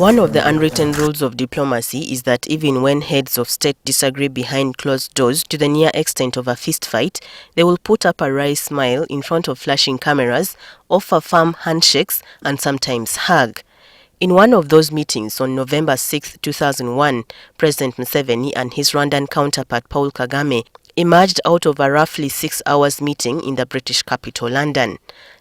One of the unwritten rules of diplomacy is that even when heads of state disagree behind closed doors to the near extent of a fist fight, they will put up a wry smile in front of flashing cameras, offer firm handshakes, and sometimes hug. In one of those meetings on November 6, 2001, President Museveni and his Rwandan counterpart Paul Kagame emerged out of a roughly 6 hours meeting in the British capital, London.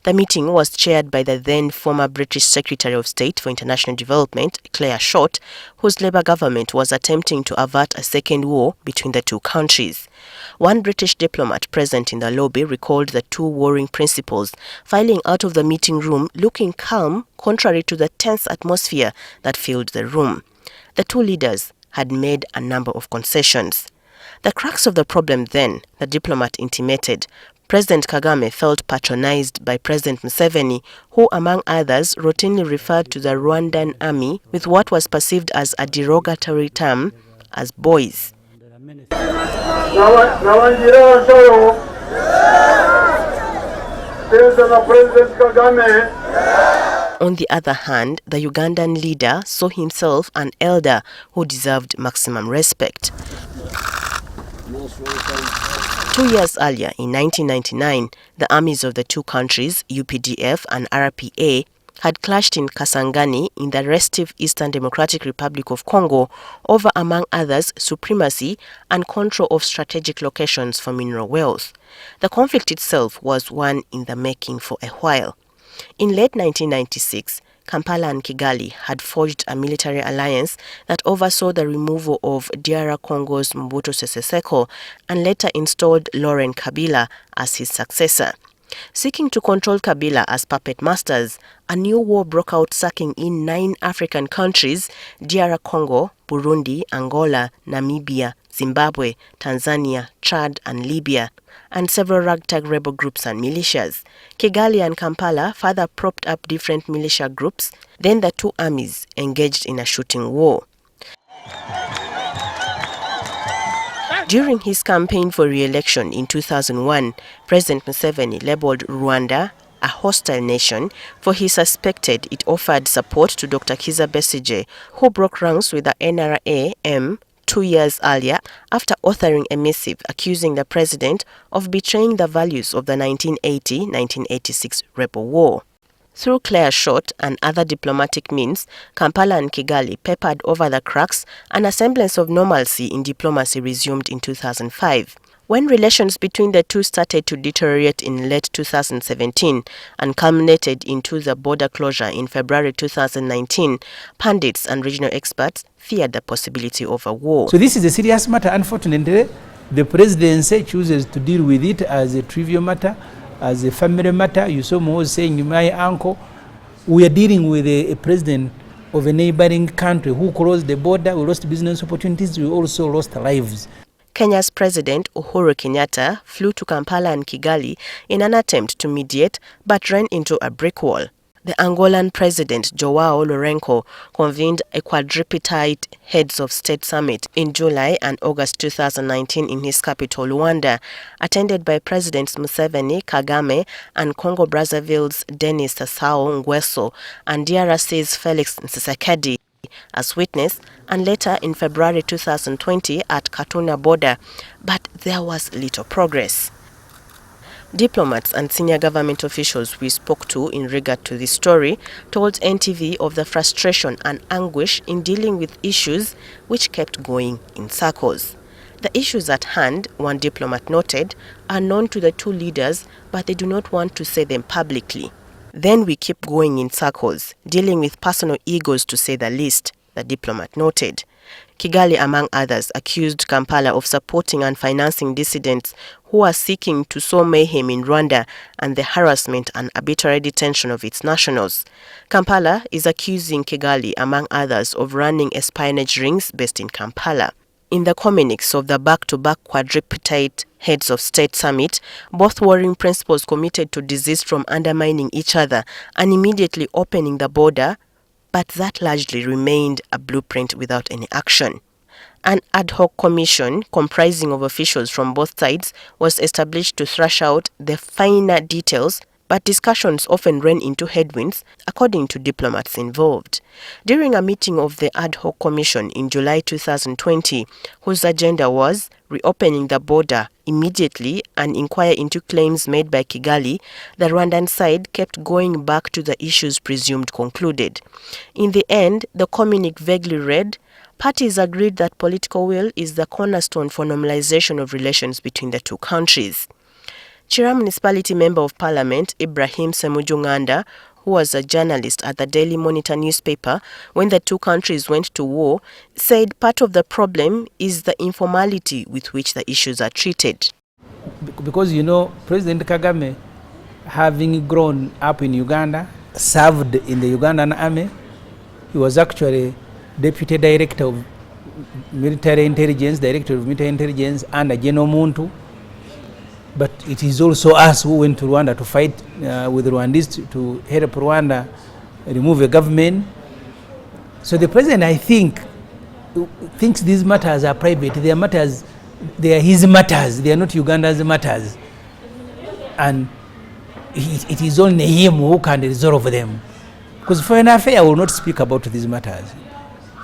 The meeting was chaired by the then former British Secretary of State for International Development, Claire Short, whose Labour government was attempting to avert a second war between the two countries. One British diplomat present in the lobby recalled the two warring principals filing out of the meeting room looking calm, contrary to the tense atmosphere that filled the room. The two leaders had made a number of concessions. The crux of the problem then, the diplomat intimated, President Kagame felt patronized by President Museveni, who, among others, routinely referred to the Rwandan army with what was perceived as a derogatory term as boys. On the other hand, the Ugandan leader saw himself an elder who deserved maximum respect. 2 years earlier, in 1999, the armies of the two countries, UPDF and RPA, had clashed in Kasangani in the restive Eastern Democratic Republic of Congo over, among others, supremacy and control of strategic locations for mineral wealth. The conflict itself was one in the making for a while. In late 1996, Kampala and Kigali had forged a military alliance that oversaw the removal of DR Congo's Mobutu Sese Seko and later installed Laurent Kabila as his successor. Seeking to control Kabila as puppet masters, a new war broke out, sucking in 9 African countries: DR Congo, Burundi, Angola, Namibia, Zimbabwe, Tanzania, Chad and Libya, and several ragtag rebel groups and militias. Kigali and Kampala further propped up different militia groups. Then the two armies engaged in a shooting war. During his campaign for re-election in 2001, President Museveni labeled Rwanda a hostile nation, for he suspected it offered support to Dr. Kizza Besigye, who broke ranks with the NRA-M 2 years earlier after authoring a missive accusing the president of betraying the values of the 1980-1986 rebel war. Through Claire Short and other diplomatic means, Kampala and Kigali papered over the cracks, and a semblance of normalcy in diplomacy resumed in 2005. When relations between the two started to deteriorate in late 2017 and culminated into the border closure in February 2019, pundits and regional experts feared the possibility of a war. So this is a serious matter. Unfortunately, the presidency chooses to deal with it as a trivial matter, as a family matter. You saw me saying, my uncle, we are dealing with a president of a neighboring country who crossed the border. We lost business opportunities. We also lost lives. Kenya's President Uhuru Kenyatta flew to Kampala and Kigali in an attempt to mediate, but ran into a brick wall. The Angolan President João Lourenço convened a quadripartite heads of state summit in July and August 2019 in his capital, Luanda, attended by Presidents Museveni, Kagame, and Congo-Brazzaville's Denis Sassou Nguesso and DRC's Felix Tshisekedi as witness, and later in February 2020 at Katuna border, but there was little progress. Diplomats and senior government officials we spoke to in regard to this story told NTV of the frustration and anguish in dealing with issues which kept going in circles. The issues at hand, one diplomat noted, are known to the two leaders, but they do not want to say them publicly. Then we keep going in circles, dealing with personal egos to say the least, the diplomat noted. Kigali, among others, accused Kampala of supporting and financing dissidents who are seeking to sow mayhem in Rwanda and the harassment and arbitrary detention of its nationals. Kampala is accusing Kigali, among others, of running espionage rings based in Kampala. In the communiques of the back-to-back quadripartite heads of state summit, both warring principals committed to desist from undermining each other and immediately opening the border, but that largely remained a blueprint without any action. An ad hoc commission comprising of officials from both sides was established to thrash out the finer details but discussions often ran into headwinds, according to diplomats involved. During a meeting of the ad hoc commission in July 2020, whose agenda was reopening the border immediately and inquire into claims made by Kigali, the Rwandan side kept going back to the issues presumed concluded. In the end, the communique vaguely read, "Parties agreed that political will is the cornerstone for normalization of relations between the two countries." Chira Municipality Member of Parliament Ibrahim Semujunganda, who was a journalist at the Daily Monitor newspaper when the two countries went to war, said part of the problem is the informality with which the issues are treated. Because, you know, President Kagame, having grown up in Uganda, served in the Ugandan army, he was actually Deputy Director of Military Intelligence, Director of Military Intelligence under General Muntu. But it is also us who went to Rwanda to fight with Rwandese to help Rwanda remove a government. So the president, I think, thinks these matters are private. They are matters, they are his matters. They are not Uganda's matters. And it is only him who can resolve them. Because Foreign Affairs will not speak about these matters.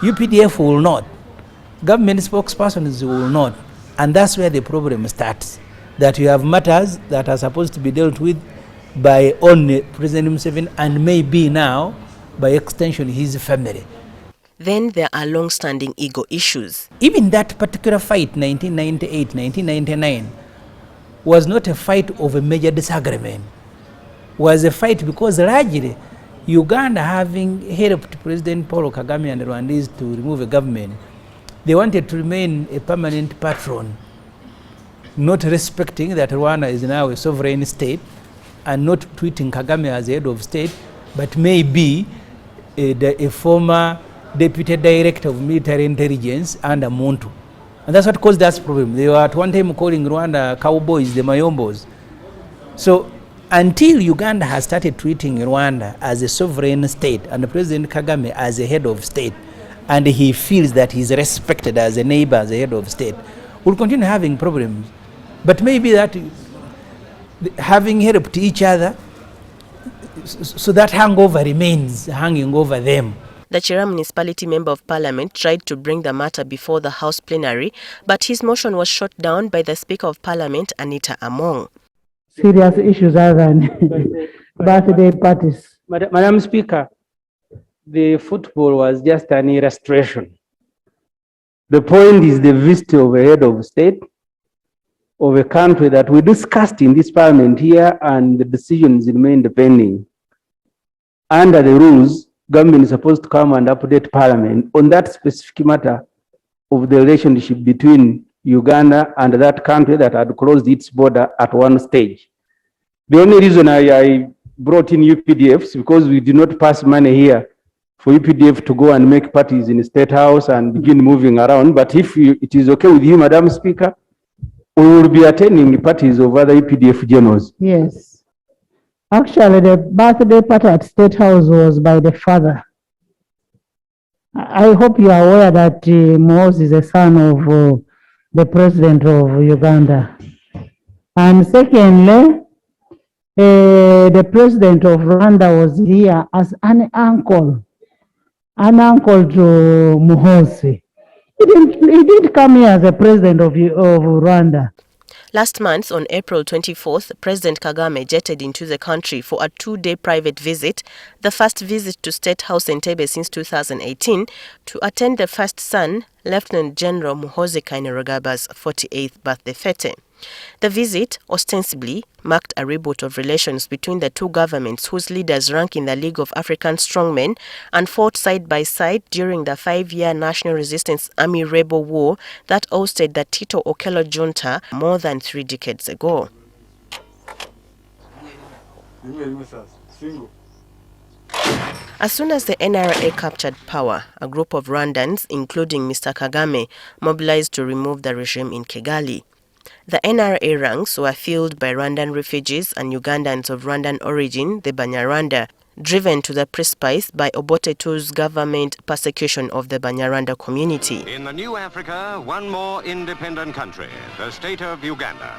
UPDF will not. Government spokespersons will not. And that's where the problem starts. That you have matters that are supposed to be dealt with by only President Museveni and maybe now, by extension, his family. Then there are long-standing ego issues. Even that particular fight, 1998, 1999, was not a fight of a major disagreement. Was a fight because largely Uganda, having helped President Paul Kagame and Rwandese to remove a government, they wanted to remain a permanent patron, not respecting that Rwanda is now a sovereign state and not treating Kagame as head of state, but maybe a former Deputy Director of Military Intelligence under Muntu. And that's what caused that problem. They were at one time calling Rwanda cowboys, the Mayombos. So until Uganda has started treating Rwanda as a sovereign state and President Kagame as a head of state, and he feels that he's respected as a neighbor, as a head of state, we'll continue having problems. But maybe that having helped each other, so that hangover remains hanging over them. The Chira Municipality Member of Parliament tried to bring the matter before the House plenary, but his motion was shot down by the Speaker of Parliament, Anita Among. Serious issues other than birthday parties. Madam Speaker, the football was just an illustration. The point is the visit of a head of state of a country that we discussed in this parliament here, and the decisions remain pending. Under the rules, government is supposed to come and update parliament on that specific matter of the relationship between Uganda and that country that had closed its border at one stage. The only reason I brought in UPDFs because we did not pass money here for UPDF to go and make parties in the State House and begin moving around. But if it is okay with you, Madam Speaker, we will be attending parties of other UPDF generals. Yes. Actually, the birthday party at State House was by the father. I hope you are aware that Mose is a son of the president of Uganda. And secondly, the president of Rwanda was here as an uncle to Muhozi. He didn't come here as the president of Rwanda. Last month, on April 24th, President Kagame jetted into the country for a 2-day private visit, the first visit to State House Entebbe since 2018, to attend the first son, Lieutenant General Muhoozi Kainerugab's 48th birthday fete. The visit, ostensibly, marked a reboot of relations between the two governments whose leaders rank in the League of African Strongmen and fought side by side during the 5-year National Resistance Army rebel war that ousted the Tito Okello junta more than 3 decades ago. As soon as the NRA captured power, a group of Rwandans, including Mr. Kagame, mobilized to remove the regime in Kigali. The NRA ranks were filled by Rwandan refugees and Ugandans of Rwandan origin, the Banyarwanda, driven to the precipice by Obote II's government persecution of the Banyarwanda community. In the new Africa, one more independent country, the state of Uganda.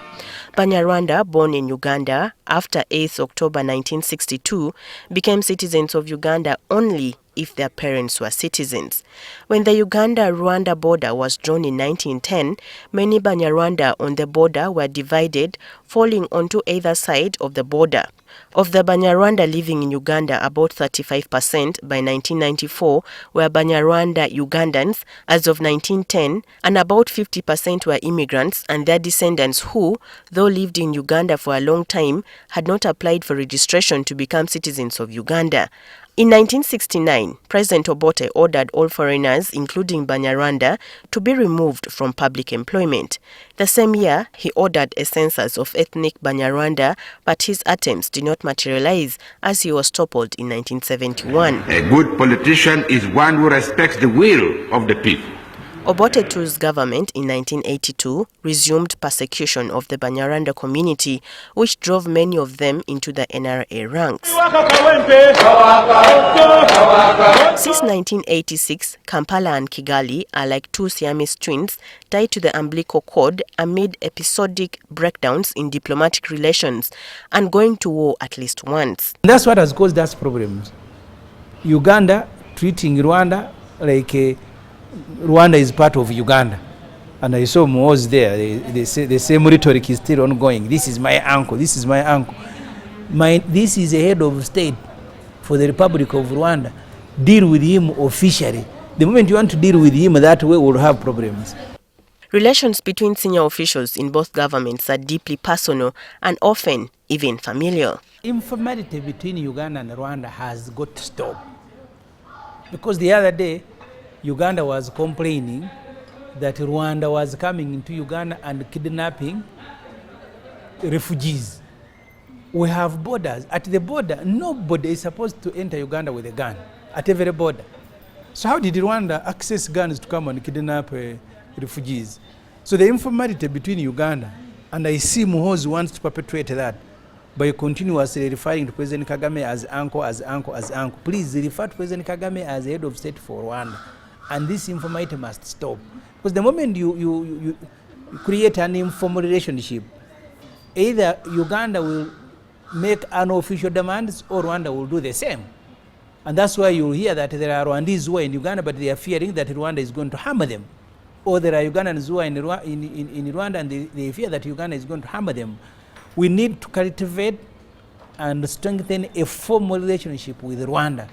Banyarwanda, born in Uganda after 8th October 1962, became citizens of Uganda only if their parents were citizens. When the Uganda-Rwanda border was drawn in 1910, many Banyarwanda on the border were divided, falling onto either side of the border. Of the Banyarwanda living in Uganda, about 35% by 1994 were Banyarwanda Ugandans as of 1910, and about 50% were immigrants and their descendants who, though lived in Uganda for a long time, had not applied for registration to become citizens of Uganda. In 1969, President Obote ordered all foreigners, including Banyarwanda, to be removed from public employment. The same year, he ordered a census of ethnic Banyarwanda, but his attempts did not materialize as he was toppled in 1971. A good politician is one who respects the will of the people. Obote II's government in 1982 resumed persecution of the Banyarwanda community, which drove many of them into the NRA ranks. Since 1986, Kampala and Kigali are like two Siamese twins tied to the umbilical cord amid episodic breakdowns in diplomatic relations and going to war at least once. That's what has caused us problems. Uganda treating Rwanda like Rwanda is part of Uganda. And I saw Moz there. The same rhetoric is still ongoing. This is my uncle. This is my uncle. This is a head of state for the Republic of Rwanda. Deal with him officially. The moment you want to deal with him that way, we'll have problems. Relations between senior officials in both governments are deeply personal and often even familial. Informality between Uganda and Rwanda has got to stop. Because the other day, Uganda was complaining that Rwanda was coming into Uganda and kidnapping refugees. We have borders. At the border, nobody is supposed to enter Uganda with a gun at every border. So how did Rwanda access guns to come and kidnap refugees? So the informality between Uganda, and I see Muhoozi wants to perpetuate that by continuously referring to President Kagame as uncle, as uncle, as uncle. Please refer to President Kagame as head of state for Rwanda. And this informality must stop. Because the moment you create an informal relationship, either Uganda will make unofficial demands or Rwanda will do the same. And that's why you'll hear that there are Rwandese who are in Uganda, but they are fearing that Rwanda is going to hammer them. Or there are Ugandans who are in Rwanda and they fear that Uganda is going to hammer them. We need to cultivate and strengthen a formal relationship with Rwanda.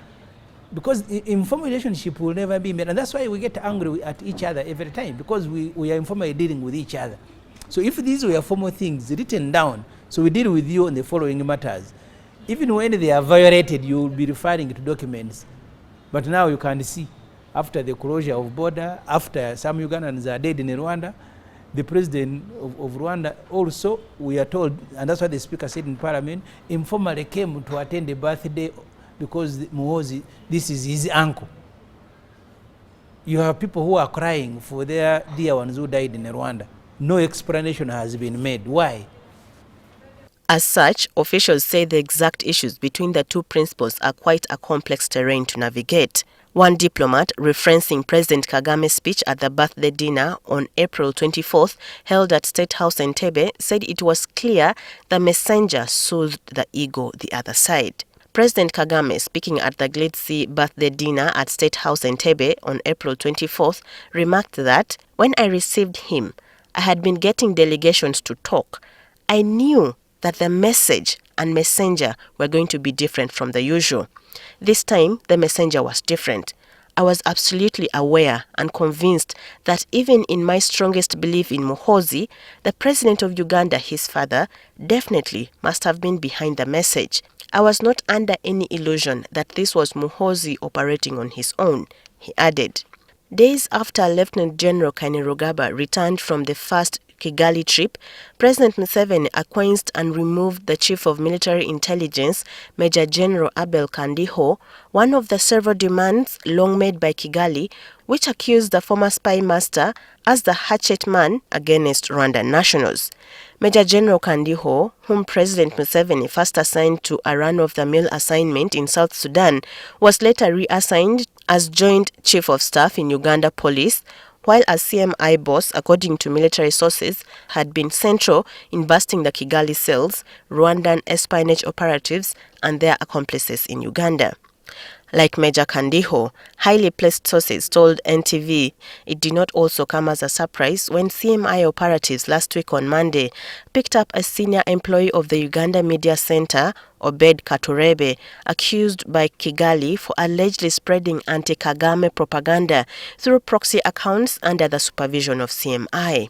Because informal relationship will never be made. And that's why we get angry at each other every time, because we are informally dealing with each other. So if these were formal things written down, so we deal with you on the following matters. Even when they are violated, you will be referring to documents. But now you can see, after the closure of border, after some Ugandans are dead in Rwanda, the president of Rwanda also, we are told, and that's what the speaker said in parliament, informally came to attend the birthday because Muhoozi, this is his uncle. You have people who are crying for their dear ones who died in Rwanda. No explanation has been made. Why? As such, officials say the exact issues between the two principles are quite a complex terrain to navigate. One diplomat, referencing President Kagame's speech at the birthday dinner on April 24th, held at State House Entebbe, said it was clear the messenger soothed the ego the other side. President Kagame, speaking at the glitzy birthday dinner at State House Entebbe on April 24th, remarked that, "When I received him, I had been getting delegations to talk. I knew that the message and messenger were going to be different from the usual. This time, the messenger was different. I was absolutely aware and convinced that even in my strongest belief in Muhoozi, the president of Uganda, his father, definitely must have been behind the message. I was not under any illusion that this was Muhoozi operating on his own," he added. Days after Lieutenant General Kainerugaba returned from the first Kigali trip, President Museveni acquainted and removed the Chief of Military Intelligence, Major General Abel Kandiho, one of the several demands long made by Kigali, which accused the former spy master as the hatchet man against Rwandan nationals. Major General Kandiho, whom President Museveni first assigned to a run-of-the-mill assignment in South Sudan, was later reassigned as Joint Chief of Staff in Uganda Police, while a CMI boss, according to military sources, had been central in busting the Kigali cells, Rwandan espionage operatives and their accomplices in Uganda. Like Major Kandiho, highly placed sources told NTV it did not also come as a surprise when CMI operatives last week on Monday picked up a senior employee of the Uganda Media Center, Obed Katurebe, accused by Kigali for allegedly spreading anti-Kagame propaganda through proxy accounts under the supervision of CMI.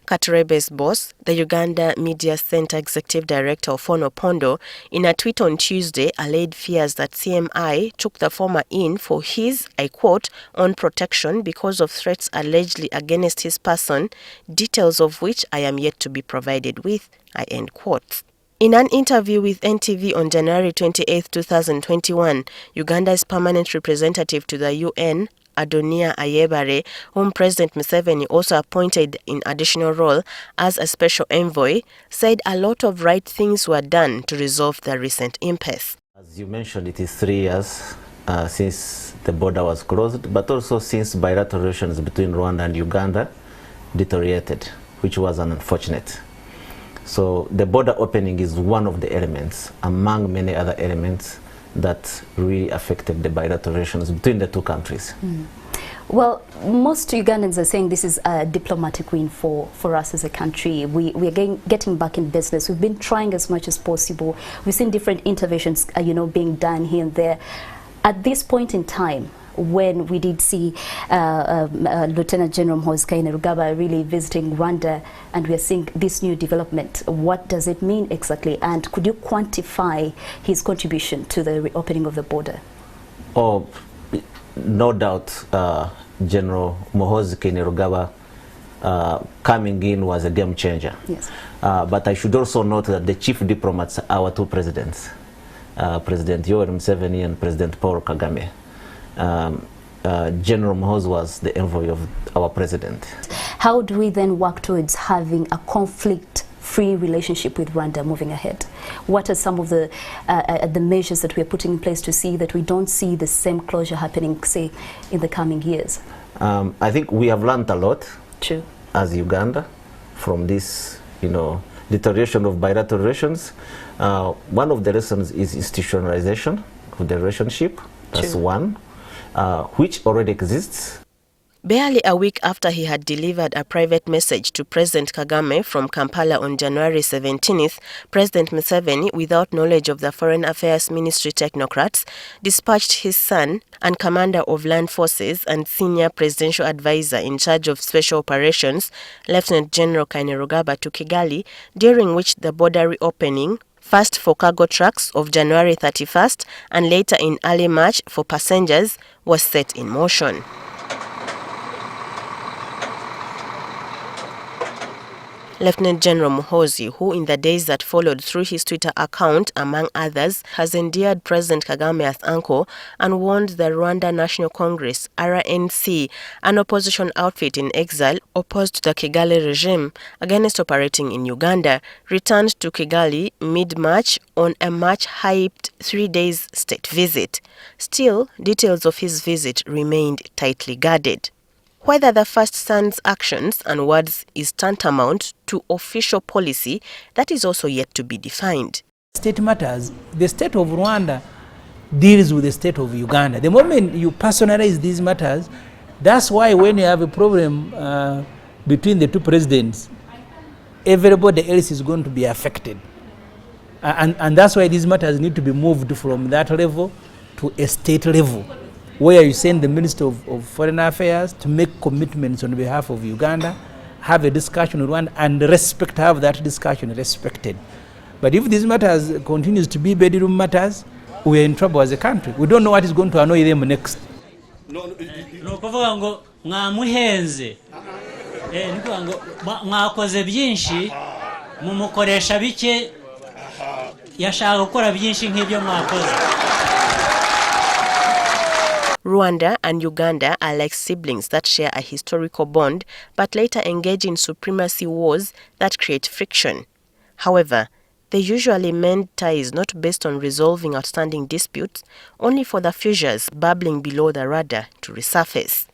Katurebe's boss, the Uganda Media Center Executive Director Fono Pondo, in a tweet on Tuesday allayed fears that CMI took the former in for his, I quote, own protection because of threats allegedly against his person, details of which I am yet to be provided with, I end quote. In an interview with NTV on January 28, 2021, Uganda's permanent representative to the UN, Adonia Ayebare, whom President Museveni also appointed in additional role as a special envoy, said a lot of right things were done to resolve the recent impasse. As you mentioned, it is 3 years since the border was closed, but also since bilateral relations between Rwanda and Uganda deteriorated, which was unfortunate. So the border opening is one of the elements, among many other elements, that really affected the bilateral relations between the two countries. Well, most Ugandans are saying this is a diplomatic win for us as a country. We are getting back in business. We've been trying as much as possible. We've seen different interventions, being done here and there. At this point in time, when we did see Lieutenant General Kyanika really visiting Rwanda, and we are seeing this new development, what does it mean exactly? And could you quantify his contribution to the reopening of the border? Oh, no doubt, General Muhoozi Kainerugaba coming in was a game changer. Yes. But I should also note that the chief diplomats are our two presidents, President Yoweri Museveni and President Paul Kagame. General Muhoozi was the envoy of our president. How do we then work towards having a conflict-free relationship with Rwanda moving ahead? What are some of the measures that we are putting in place to see that we don't see the same closure happening, say, in the coming years? I think we have learned a lot. True. As Uganda from this, deterioration of bilateral relations. One of the lessons is institutionalization of the relationship. That's True. one. Which already exists. Barely a week after he had delivered a private message to President Kagame from Kampala on January 17th, President Museveni, without knowledge of the Foreign Affairs Ministry technocrats, dispatched his son and commander of land forces and senior presidential advisor in charge of special operations, Lieutenant General Kainerugaba, to Kigali, during which the border reopening, first for cargo trucks of January 31st and later in early March for passengers, was set in motion. Lieutenant General Muhoozi, who in the days that followed through his Twitter account, among others, has endeared President Kagame as uncle and warned the Rwanda National Congress, RNC, an opposition outfit in exile opposed to the Kigali regime against operating in Uganda, returned to Kigali mid-March on a much-hyped 3-day state visit. Still, details of his visit remained tightly guarded. Whether the first son's actions and words is tantamount to official policy, that is also yet to be defined. State matters. The state of Rwanda deals with the state of Uganda. The moment you personalize these matters, that's why when you have a problem between the two presidents, everybody else is going to be affected. And that's why these matters need to be moved from that level to a state level, where you send the Minister of Foreign Affairs to make commitments on behalf of Uganda, have a discussion with Rwanda, and have that discussion respected. But if these matters continues to be bedroom matters, we are in trouble as a country. We don't know what is going to annoy them next. Rwanda and Uganda are like siblings that share a historical bond, but later engage in supremacy wars that create friction. However, they usually mend ties not based on resolving outstanding disputes, only for the fissures bubbling below the radar to resurface.